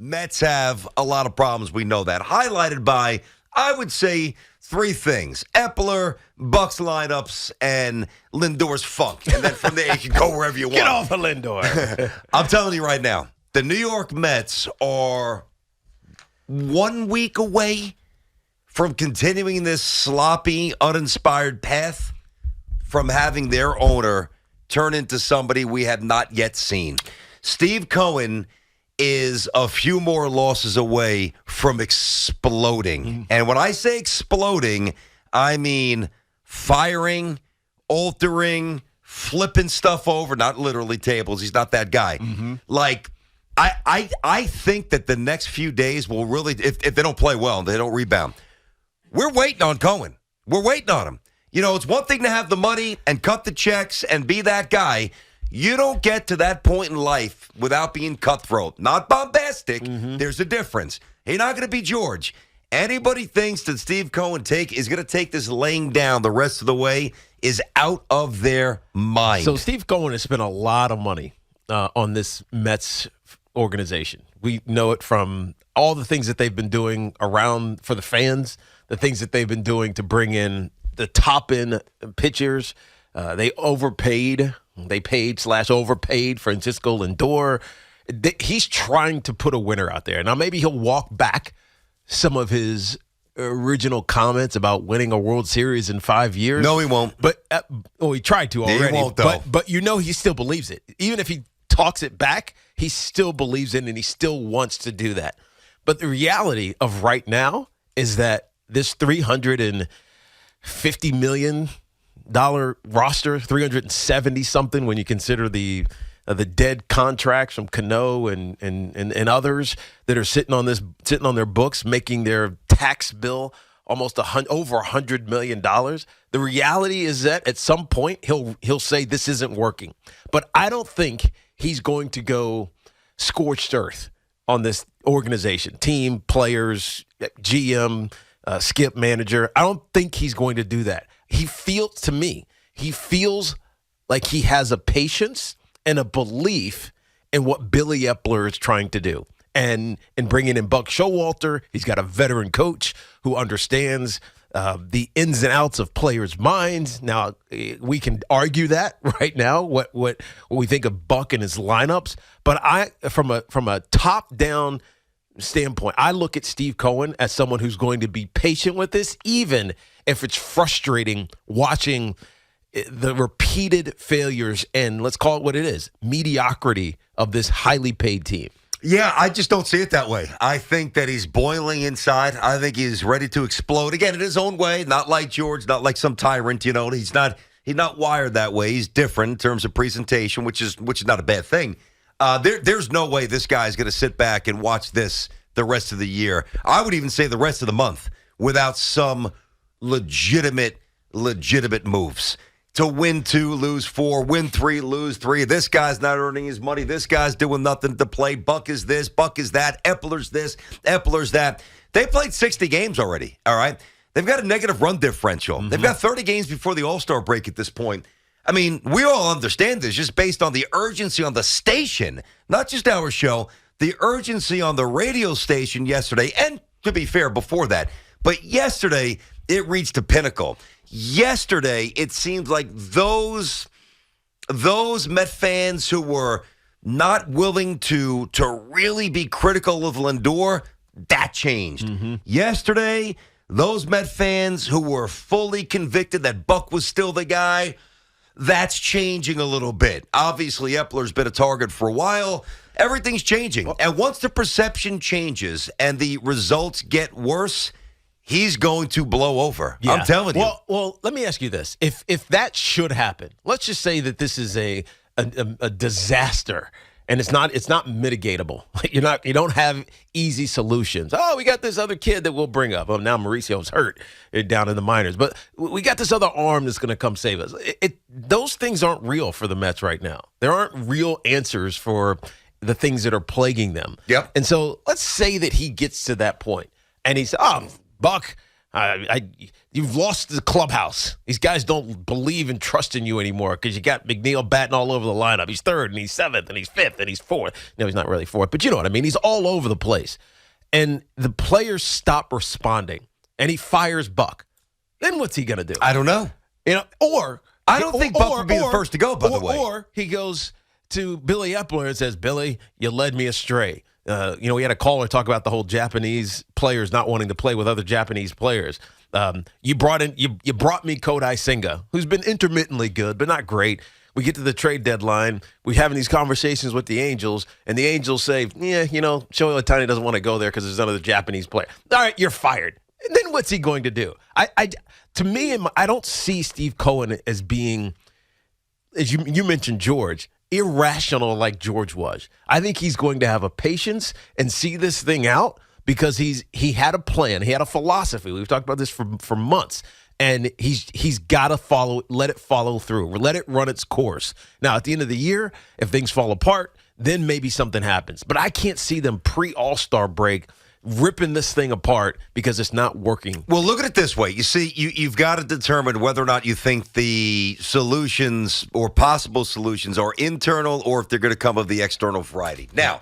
Mets have a lot of problems. We know that. Highlighted by, I would say, three things: Epler, Bucks lineups, and Lindor's funk. And then from there, you can go wherever you want. Get off of Lindor. I'm telling you right now, the New York Mets are 1 week away from continuing this sloppy, uninspired path from having their owner turn into somebody we have not yet seen. Steve Cohen is a few more losses away from exploding. And when I say exploding, I mean firing, altering, flipping stuff over, not literally tables. He's not that guy. Like, I think that the next few days will really, if they don't play well and they don't rebound, we're waiting on Cohen. We're waiting on him. You know, it's one thing to have the money and cut the checks and be that guy. You don't get to that point in life without being cutthroat. Not bombastic. There's a difference. He's not going to be George. Anybody thinks that Steve Cohen is going to take this laying down the rest of the way is out of their mind. So Steve Cohen has spent a lot of money on this Mets organization. We know it from all the things that they've been doing around for the fans, the things that they've been doing to bring in the top-end pitchers. They overpaid. They paid/overpaid Francisco Lindor. He's trying to put a winner out there. Now, maybe he'll walk back some of his original comments about winning a World Series in 5 years. No, he won't. But he tried to already. He won't, though. But you know he still believes it. Even if he talks it back, he still believes it, and he still wants to do that. But the reality of right now is that this $350 million roster, 370 something when you consider the dead contracts from Cano and others that are sitting on their books, making their tax bill almost over $100 million. The reality is that at some point he'll say this isn't working, but I don't think he's going to go scorched earth on this organization, team, players, GM, skip manager. I don't think he's going to do that. He feels like he has a patience and a belief in what Billy Epler is trying to do. And bringing in Buck Showalter, he's got a veteran coach who understands the ins and outs of players' minds. Now, we can argue that right now, what we think of Buck and his lineups. But from a top-down standpoint, I look at Steve Cohen as someone who's going to be patient with this, even if it's frustrating watching the repeated failures and, let's call it what it is, mediocrity of this highly paid team. Yeah, I just don't see it that way. I think that he's boiling inside. I think he's ready to explode again in his own way, not like George, not like some tyrant. You know, he's not wired that way. He's different in terms of presentation, which is not a bad thing. There's no way this guy's going to sit back and watch this the rest of the year. I would even say the rest of the month without some legitimate moves. To win 2, lose 4, win 3, lose 3. This guy's not earning his money. This guy's doing nothing to play. Buck is this, Buck is that, Epler's this, Epler's that. They played 60 games already, all right? They've got a negative run differential. They've got 30 games before the All-Star break at this point. I mean, we all understand this just based on the urgency on the station, not just our show, the urgency on the radio station yesterday, and to be fair, before that. But yesterday, it reached a pinnacle. Yesterday, it seems like those Met fans who were not willing to really be critical of Lindor, that changed. Yesterday, those Met fans who were fully convicted that Buck was still the guy, that's changing a little bit. Obviously, Epler's been a target for a while. Everything's changing. And once the perception changes and the results get worse, he's going to blow over. Yeah. I'm telling you. Well, let me ask you this. If that should happen, let's just say that this is a disaster and it's not mitigatable. You don't have easy solutions. Oh, we got this other kid that we'll bring up. Oh, now Mauricio's hurt down in the minors, but we got this other arm that's going to come save us. Those things aren't real for the Mets right now. There aren't real answers for the things that are plaguing them. Yep. And so let's say that he gets to that point and he's, Buck, You've lost the clubhouse. These guys don't believe and trust in you anymore because you got McNeil batting all over the lineup. He's third, and he's seventh, and he's fifth, and he's fourth. No, he's not really fourth, but you know what I mean. He's all over the place. And the players stop responding, and he fires Buck. Then what's he going to do? I don't know. I don't think Buck would be the first to go, by the way. Or he goes to Billy Epler and says, Billy, you led me astray. We had a caller talk about the whole Japanese players not wanting to play with other Japanese players. You brought me Kodai Senga, who's been intermittently good, but not great. We get to the trade deadline. We're having these conversations with the Angels, and the Angels say, Shohei Ohtani doesn't want to go there because there's another Japanese player. All right, you're fired. And then what's he going to do? To me, I don't see Steve Cohen as being, as you mentioned, George, irrational like George was. I think he's going to have a patience and see this thing out because he had a plan. He had a philosophy. We've talked about this for months. And he's got to let it follow through. Let it run its course. Now, at the end of the year, if things fall apart, then maybe something happens. But I can't see them pre-All-Star break ripping this thing apart because it's not working. Well, look at it this way. You see, you've got to determine whether or not you think the solutions or possible solutions are internal or if they're going to come of the external variety. Now,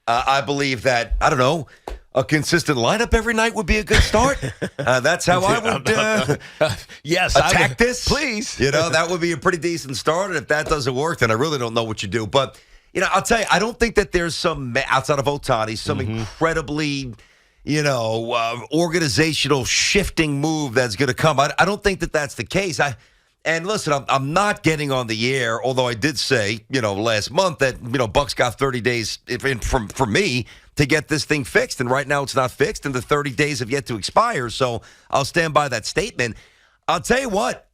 I believe that, I don't know, a consistent lineup every night would be a good start. That's how I would attack this. Please. That would be a pretty decent start. And if that doesn't work, then I really don't know what you do. But, I'll tell you, I don't think that there's some, outside of Ohtani, some incredibly, organizational shifting move that's going to come. I don't think that that's the case. And listen, I'm not getting on the air, although I did say, last month that, Buck's got 30 days for me to get this thing fixed. And right now it's not fixed, and the 30 days have yet to expire. So I'll stand by that statement. I'll tell you what,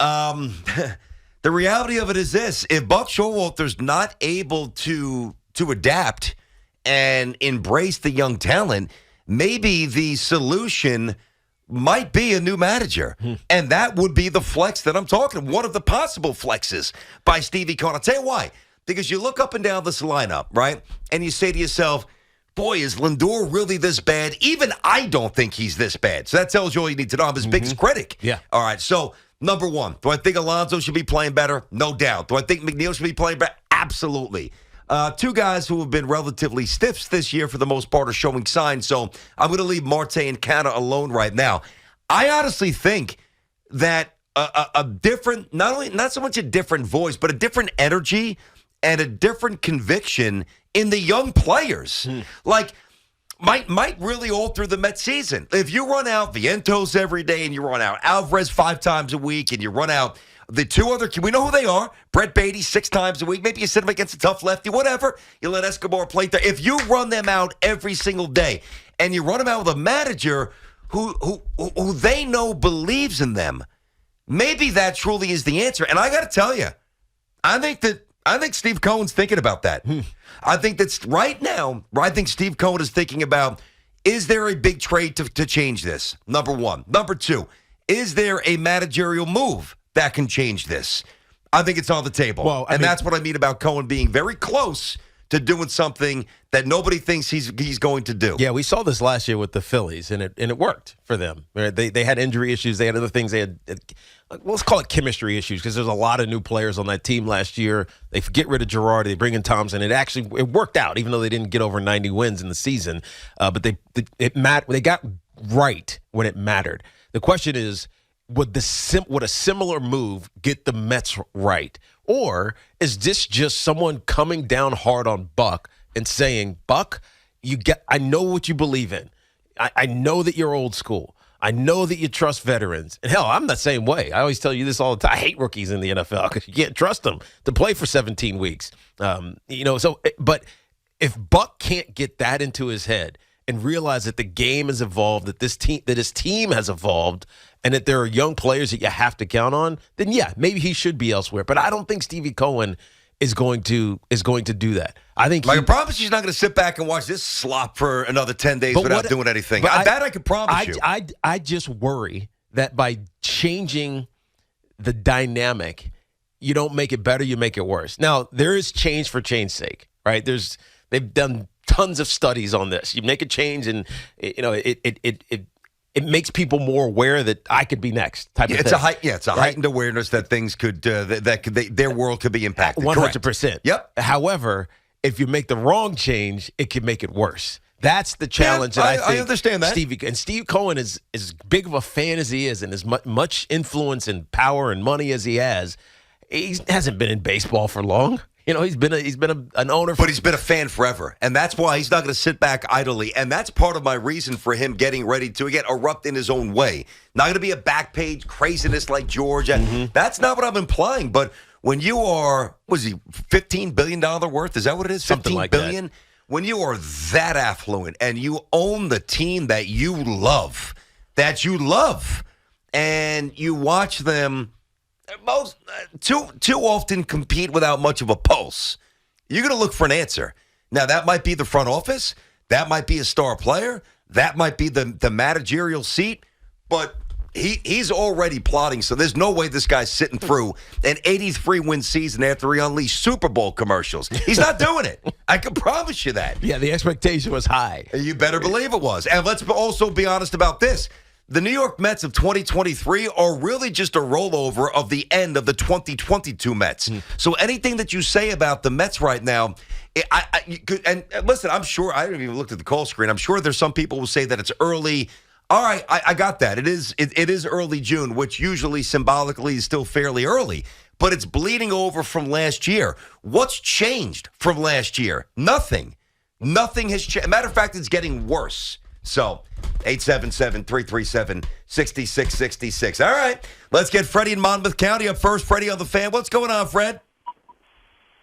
the reality of it is this. If Buck Showalter's not able to adapt and embrace the young talent, maybe the solution might be a new manager. And that would be the flex that I'm talking. One of the possible flexes by Stevie Cohen. I'll tell you why. Because you look up and down this lineup, right? And you say to yourself, boy, is Lindor really this bad? Even I don't think he's this bad. So that tells you all you need to know. I'm his biggest critic. Yeah. All right. So, number one, do I think Alonso should be playing better? No doubt. Do I think McNeil should be playing better? Absolutely. Two guys who have been relatively stiffs this year for the most part are showing signs. So I'm going to leave Marte and Canna alone right now. I honestly think that a different, not so much a different voice, but a different energy and a different conviction in the young players. Like, might really alter the Mets season. If you run out Vientos every day and you run out Alvarez 5 times a week and you run out the two other, we know who they are, Brett Beatty 6 times a week. Maybe you sit them against a tough lefty, whatever. You let Escobar play there. If you run them out every single day and you run them out with a manager who they know believes in them, maybe that truly is the answer. And I got to tell you, I think Steve Cohen's thinking about that. I think that's right now, I think Steve Cohen is thinking about, is there a big trade to change this? Number one. Number two, is there a managerial move that can change this? I think it's on the table. Well, that's what I mean about Cohen being very close to doing something that nobody thinks he's going to do. Yeah, we saw this last year with the Phillies, and it worked for them. They had injury issues. They had other things. They had, let's call it chemistry issues, because there's a lot of new players on that team last year. They get rid of Girardi. They bring in Thompson. It worked out, even though they didn't get over 90 wins in the season. But they got right when it mattered. The question is, would a similar move get the Mets right? Or is this just someone coming down hard on Buck and saying, Buck, I know what you believe in. I know that you're old school. I know that you trust veterans. And hell, I'm the same way. I always tell you this all the time. I hate rookies in the NFL because you can't trust them to play for 17 weeks. But if Buck can't get that into his head and realize that the game has evolved, that his team has evolved, and that there are young players that you have to count on, then yeah, maybe he should be elsewhere. But I don't think Stevie Cohen is going to do that. I think I can promise he's not going to sit back and watch this slop for another 10 days without doing anything. That I can promise you. I just worry that by changing the dynamic, you don't make it better, you make it worse. Now, there is change for change's sake, right? They've done tons of studies on this. You make a change and it it makes people more aware that I could be next type of It's thing. it's a heightened awareness that things could their world could be impacted. 100%. Yep. However, if you make the wrong change, it can make it worse. That's the challenge that I think. I understand that. Steve Cohen is as big of a fan as he is, and as much influence and power and money as he has. He hasn't been in baseball for long. He's been an owner, but he's been a fan forever, and that's why he's not going to sit back idly. And that's part of my reason for him getting ready to again erupt in his own way. Not going to be a back page craziness like George. That's not what I'm implying. But when you are, was he $15 billion worth? Is that what it is? Something like billion? that. When you are that affluent and you own the team that you love, and you watch them. Most too often compete without much of a pulse. You're going to look for an answer. Now, that might be the front office. That might be a star player. That might be the managerial seat. But he's already plotting, so there's no way this guy's sitting through an 83-win season after he unleashed Super Bowl commercials. He's not doing it. I can promise you that. Yeah, the expectation was high. You better believe it was. And let's also be honest about this. The New York Mets of 2023 are really just a rollover of the end of the 2022 Mets. So anything that you say about the Mets right now, and listen, I'm sure, I haven't even looked at the call screen. I'm sure there's some people who say that it's early. All right, I got that. It is early June, which usually symbolically is still fairly early. But it's bleeding over from last year. What's changed from last year? Nothing. Nothing has changed. Matter of fact, it's getting worse. So, 877-337-6666. All right, let's get Freddie in Monmouth County up first. Freddie on the fan. What's going on, Fred?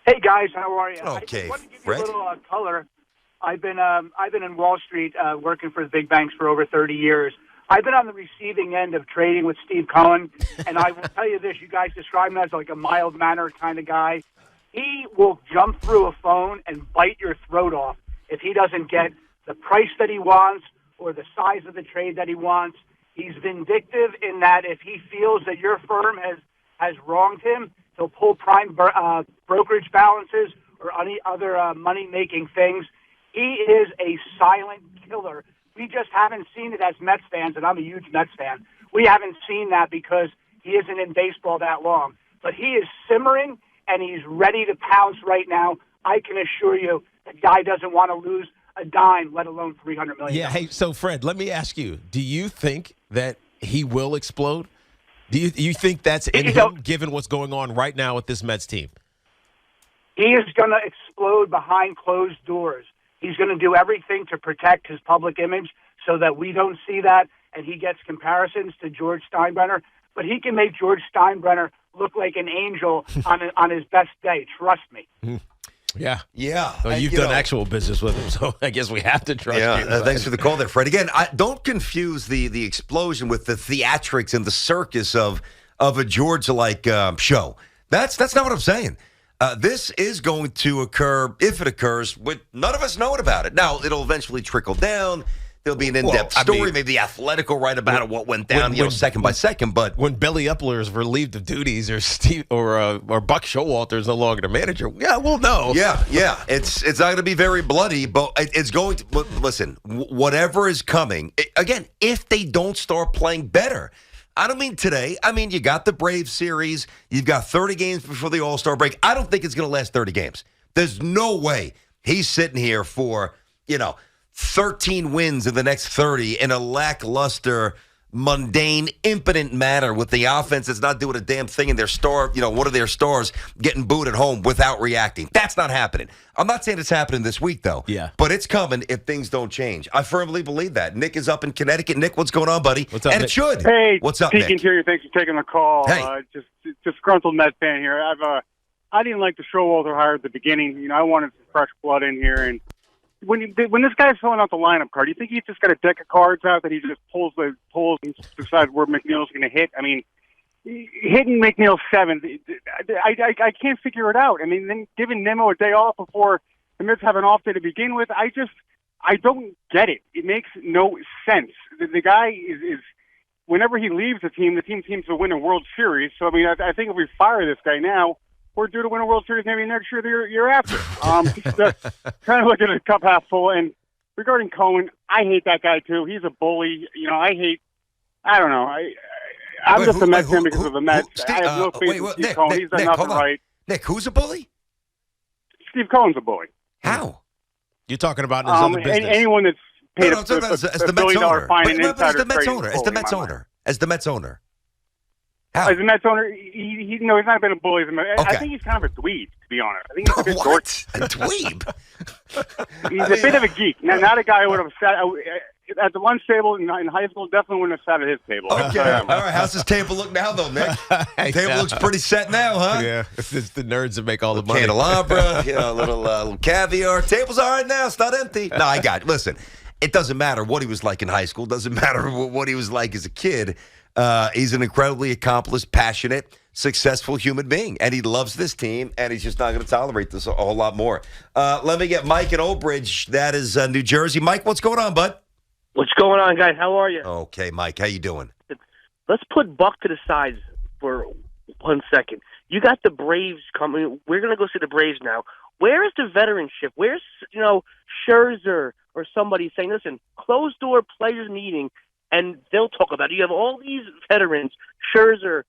Hey, guys. How are you? Okay, I want to give Fred. you a little color. I've been in Wall Street working for the big banks for over 30 years. I've been on the receiving end of trading with Steve Cohen, and I will tell you this. You guys describe him as like a mild-mannered kind of guy. He will jump through a phone and bite your throat off if he doesn't get the price that he wants or the size of the trade that he wants. He's vindictive in that if he feels that your firm has wronged him, he'll pull prime brokerage balances or any other money-making things. He is a silent killer. We just haven't seen it as Mets fans, and I'm a huge Mets fan. We haven't seen that because he isn't in baseball that long. But he is simmering, and he's ready to pounce right now. I can assure you the guy doesn't want to lose a dime, let alone $300 million. Yeah, hey, so Fred, let me ask you, do you think that he will explode? Do you think that's in him, given what's going on right now with this Mets team? He is going to explode behind closed doors. He's going to do everything to protect his public image so that we don't see that, and he gets comparisons to George Steinbrenner. But he can make George Steinbrenner look like an angel on his best day. Trust me. Yeah. Well, you've you done know, actual business with him, so I guess we have to trust you. Thanks for the call there, Fred. Again, don't confuse the explosion with the theatrics and the circus of a George-like show. That's not what I'm saying. This is going to occur, if it occurs, with none of us knowing about it. Now, it'll eventually trickle down. There'll be an in-depth story. Maybe the Athletic will write about what went down, second by second. But when Billy Epler is relieved of duties, or Buck Showalter is no longer the manager, yeah, we'll know. Yeah. It's not going to be very bloody, but it's going to. But listen, whatever is coming, again, if they don't start playing better. I don't mean today. I mean, you got the Braves series. You've got 30 games before the All-Star break. I don't think it's going to last 30 games. There's no way he's sitting here for, 13 wins in the next 30 in a lackluster, mundane, impotent manner with the offense that's not doing a damn thing and their star, one of their stars getting booed at home without reacting. That's not happening. I'm not saying it's happening this week, though. Yeah. But it's coming if things don't change. I firmly believe that. Nick is up in Connecticut. Nick, what's going on, buddy? What's up, and Nick? it should. Hey, what's up, Peak Nick? Interior, thanks for taking the call. Hey. Just disgruntled Met fan here. I didn't like the Showalter hire at the beginning. I wanted some fresh blood in here. And when this guy's filling out the lineup card, do you think he's just got a deck of cards out that he just pulls and decides where McNeil's going to hit? I mean, hitting McNeil seventh, I can't figure it out. I mean, then giving Nimmo a day off before the Mets have an off day to begin with, I don't get it. It makes no sense. The guy is whenever he leaves the team seems to win a World Series. So, I mean, I think if we fire this guy now, we're due to win a World Series maybe next year, the year after. Trying to look at a cup half full, and regarding Cohen, I hate that guy too. He's a bully. I don't know. I'm just a Mets fan because of the Mets. I have no faith in Steve Cohen. He's done nothing right. Nick, who's a bully? Steve Cohen's a bully. How? You're talking about in his other business. Anyone that's paid as the $1 billion fine in insider trading. As the Mets owner. As the Mets owner. How? As the Mets owner, he's not been a bully. I think he's kind of a dweeb, to be honest. I think he's a bit what? A dweeb? He's a bit of a geek. Not a guy who would have sat at the lunch table in high school. Definitely wouldn't have sat at his table. Okay. All right. How's his table look now, though, Nick? Table looks pretty set now, huh? Yeah. It's the nerds that make all the money. Candelabra, a little caviar. Table's all right now. It's not empty. No, I got it. Listen, it doesn't matter what he was like in high school. Doesn't matter what he was like as a kid. He's an incredibly accomplished, passionate, successful human being, and he loves this team, and he's just not going to tolerate this a whole lot more. Let me get Mike in Old Bridge. That is New Jersey. Mike, what's going on, bud? What's going on, guys? How are you? Okay, Mike, how you doing? Let's put Buck to the side for 1 second. You got the Braves coming. We're going to go see the Braves now. Where is the veteranship? Where's, Scherzer or somebody saying, listen, closed-door players meeting, and they'll talk about it. You have all these veterans, Scherzer,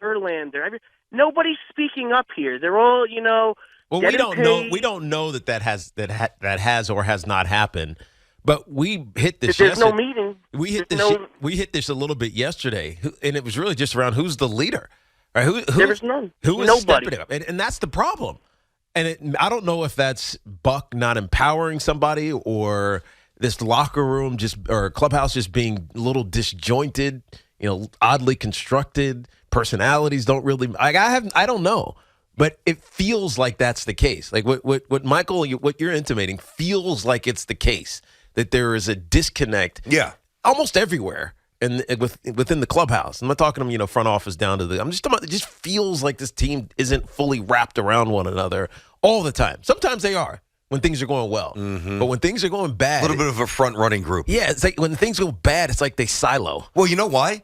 Verlander. Nobody's speaking up here. They're all, Well, we don't know. We don't know that has or has not happened. But we hit this. There's no meeting. We hit this. We hit this a little bit yesterday, and it was really just around who's the leader. Right? There was none. Who is Nobody. stepping up, and that's the problem. And I don't know if that's Buck not empowering somebody or this locker room or clubhouse just being a little disjointed, oddly constructed. Personalities don't really. I don't know, but it feels like that's the case. Like what Michael, what you're intimating feels like it's the case that there is a disconnect. Yeah, almost everywhere within the clubhouse. I'm not talking front office down to the. I'm just talking about, it just feels like this team isn't fully wrapped around one another all the time. Sometimes they are when things are going well, but when things are going bad, a little bit of a front running group. Yeah, it's like when things go bad, it's like they silo. Well, you know why?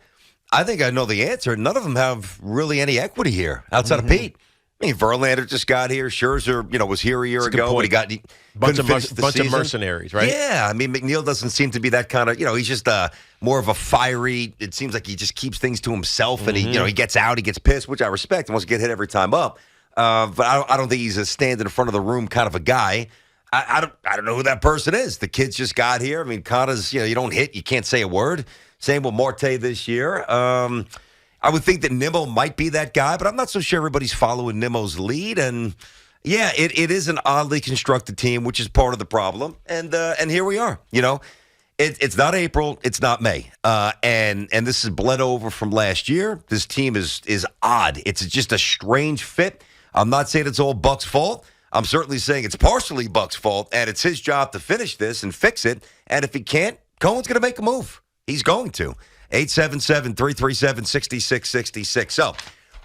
I think I know the answer. None of them have really any equity here outside of Pete. I mean, Verlander just got here. Scherzer, was here a year ago, but he bunch of mercenaries, right? Yeah, I mean, McNeil doesn't seem to be that kind of. He's just more of a fiery. It seems like he just keeps things to himself, and he gets out, he gets pissed, which I respect, and wants to get hit every time up. But I don't think he's a stand in front of the room kind of a guy. I don't know who that person is. The kids just got here. I mean, Connor's, you don't hit, you can't say a word. Same with Marte this year. I would think that Nimmo might be that guy, but I'm not so sure everybody's following Nimmo's lead. And, yeah, it is an oddly constructed team, which is part of the problem. And here we are. It's not April. It's not May. And this is bled over from last year. This team is odd. It's just a strange fit. I'm not saying it's all Buck's fault. I'm certainly saying it's partially Buck's fault, and it's his job to finish this and fix it. And if he can't, Cohen's going to make a move. He's going to. 877-337-6666. So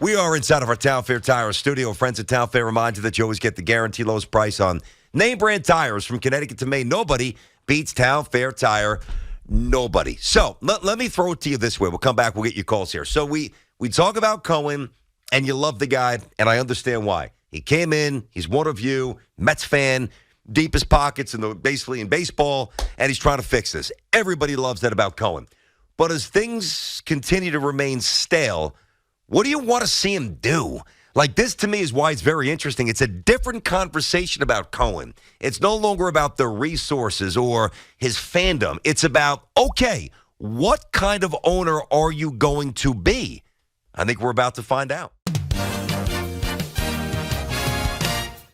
we are inside of our Town Fair Tire studio. Friends at Town Fair remind you that you always get the guaranteed lowest price on name brand tires from Connecticut to Maine. Nobody beats Town Fair Tire. Nobody. So let me throw it to you this way. We'll come back. We'll get your calls here. So we talk about Cohen, and you love the guy, and I understand why. He came in. He's one of you, Mets fan, deepest pockets basically in baseball, and he's trying to fix this. Everybody loves that about Cohen. But as things continue to remain stale, what do you want to see him do? Like, this to me is why it's very interesting. It's a different conversation about Cohen. It's no longer about the resources or his fandom. It's about, okay, what kind of owner are you going to be? I think we're about to find out.